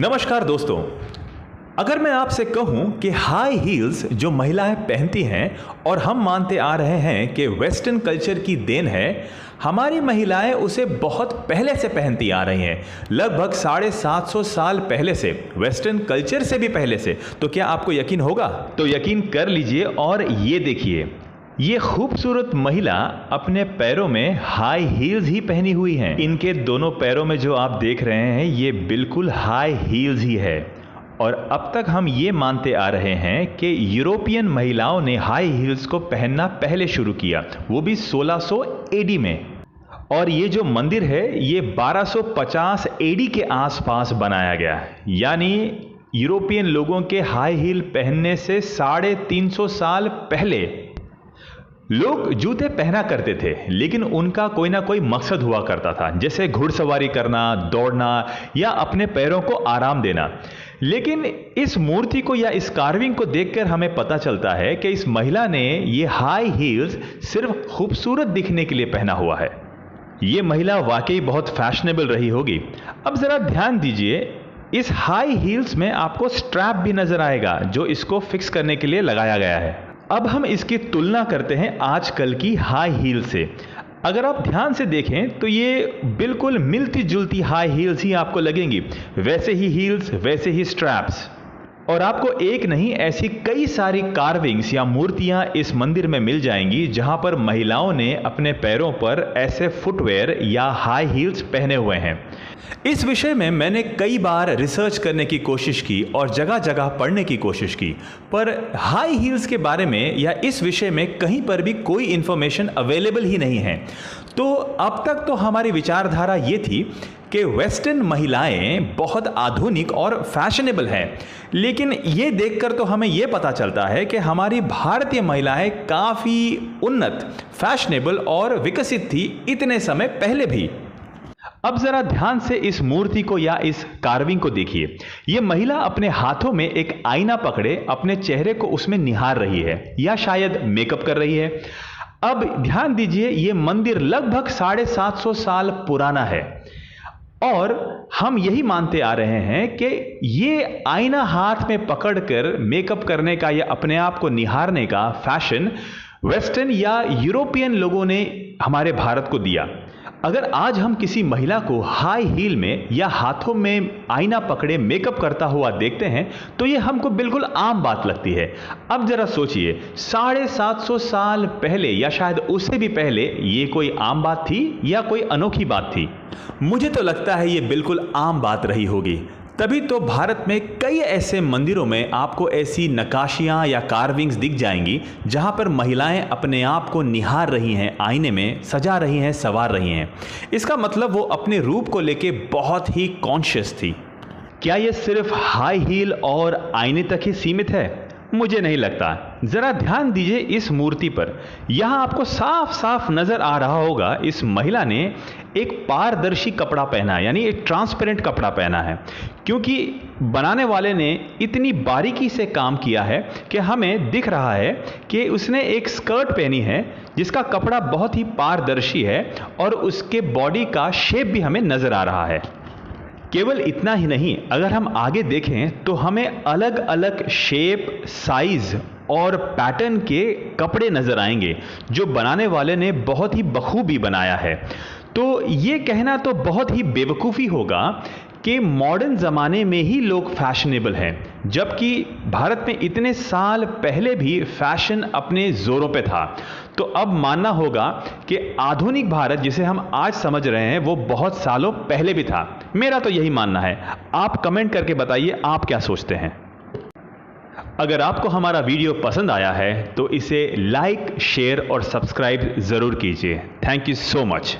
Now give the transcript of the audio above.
नमस्कार दोस्तों। अगर मैं आपसे कहूं कि हाई हील्स जो महिलाएं पहनती हैं और हम मानते आ रहे हैं कि वेस्टर्न कल्चर की देन है, हमारी महिलाएं उसे बहुत पहले से पहनती आ रही हैं, लगभग 750 साल पहले से, वेस्टर्न कल्चर से भी पहले से। तो क्या आपको यकीन होगा? तो यकीन कर लीजिए और ये देखिए, ये खूबसूरत महिला अपने पैरों में हाई हील्स ही पहनी हुई हैं। इनके दोनों पैरों में जो आप देख रहे हैं ये बिल्कुल हाई हील्स ही है। और अब तक हम ये मानते आ रहे हैं कि यूरोपियन महिलाओं ने हाई हील्स को पहनना पहले शुरू किया, वो भी 1600 एडी में। और ये जो मंदिर है ये 1250 एडी के आसपास बनाया गया, यानी यूरोपियन लोगों के हाई हील पहनने से 350 साल पहले लोग जूते पहना करते थे, लेकिन उनका कोई ना कोई मकसद हुआ करता था, जैसे घुड़सवारी करना, दौड़ना या अपने पैरों को आराम देना। लेकिन इस मूर्ति को या इस कार्विंग को देखकर हमें पता चलता है कि इस महिला ने ये हाई हील्स सिर्फ खूबसूरत दिखने के लिए पहना हुआ है। ये महिला वाकई बहुत फैशनेबल रही होगी। अब जरा ध्यान दीजिए, इस हाई हील्स में आपको स्ट्रैप भी नजर आएगा जो इसको फिक्स करने के लिए लगाया गया है। अब हम इसकी तुलना करते हैं आजकल की हाई हील से। अगर आप ध्यान से देखें तो ये बिल्कुल मिलती जुलती हाई हील्स ही आपको लगेंगी, वैसे ही हील्स, वैसे ही स्ट्रैप्स। और आपको एक नहीं, ऐसी कई सारी कार्विंग्स या मूर्तियां इस मंदिर में मिल जाएंगी जहां पर महिलाओं ने अपने पैरों पर ऐसे फुटवेयर या हाई हील्स पहने हुए हैं। इस विषय में मैंने कई बार रिसर्च करने की कोशिश की और जगह जगह पढ़ने की कोशिश की, पर हाई हील्स के बारे में या इस विषय में कहीं पर भी कोई इंफॉर्मेशन अवेलेबल ही नहीं है। तो अब तक तो हमारी विचारधारा ये थी कि वेस्टर्न महिलाएं बहुत आधुनिक और फैशनेबल हैं, लेकिन ये देखकर तो हमें ये पता चलता है कि हमारी भारतीय महिलाएं काफ़ी उन्नत, फैशनेबल और विकसित थी इतने समय पहले भी। अब जरा ध्यान से इस मूर्ति को या इस कार्विंग को देखिए। यह महिला अपने हाथों में एक आईना पकड़े अपने चेहरे को उसमें निहार रही है या शायद मेकअप कर रही है। अब ध्यान दीजिए, यह मंदिर लगभग 750 साल पुराना है और हम यही मानते आ रहे हैं कि ये आईना हाथ में पकड़कर मेकअप करने का या अपने आप को निहारने का फैशन वेस्टर्न या यूरोपियन लोगों ने हमारे भारत को दिया। अगर आज हम किसी महिला को हाई हील में या हाथों में आईना पकड़े मेकअप करता हुआ देखते हैं तो ये हमको बिल्कुल आम बात लगती है। अब जरा सोचिए, 750 साल पहले या शायद उससे भी पहले ये कोई आम बात थी या कोई अनोखी बात थी? मुझे तो लगता है ये बिल्कुल आम बात रही होगी। तभी तो भारत में कई ऐसे मंदिरों में आपको ऐसी नक्काशियाँ या कार्विंग्स दिख जाएंगी जहाँ पर महिलाएं अपने आप को निहार रही हैं, आईने में सजा रही हैं, संवार रही हैं। इसका मतलब वो अपने रूप को लेके बहुत ही कॉन्शियस थी। क्या ये सिर्फ हाई हील और आईने तक ही सीमित है? मुझे नहीं लगता। जरा ध्यान दीजिए इस मूर्ति पर। यहां आपको साफ साफ नजर आ रहा होगा इस महिला ने एक पारदर्शी कपड़ा पहना है, यानी एक ट्रांसपेरेंट कपड़ा पहना है, क्योंकि बनाने वाले ने इतनी बारीकी से काम किया है कि हमें दिख रहा है कि उसने एक स्कर्ट पहनी है जिसका कपड़ा बहुत ही पारदर्शी है और उसके बॉडी का शेप भी हमें नजर आ रहा है। केवल इतना ही नहीं, अगर हम आगे देखें तो हमें अलग अलग शेप, साइज और पैटर्न के कपड़े नजर आएंगे जो बनाने वाले ने बहुत ही बखूबी बनाया है। तो ये कहना तो बहुत ही बेवकूफ़ी होगा कि मॉडर्न ज़माने में ही लोग फैशनेबल हैं, जबकि भारत में इतने साल पहले भी फैशन अपने ज़ोरों पे था। तो अब मानना होगा कि आधुनिक भारत जिसे हम आज समझ रहे हैं वो बहुत सालों पहले भी था। मेरा तो यही मानना है। आप कमेंट करके बताइए आप क्या सोचते हैं। अगर आपको हमारा वीडियो पसंद आया है तो इसे लाइक, शेयर और सब्सक्राइब ज़रूर कीजिए। Thank you so much.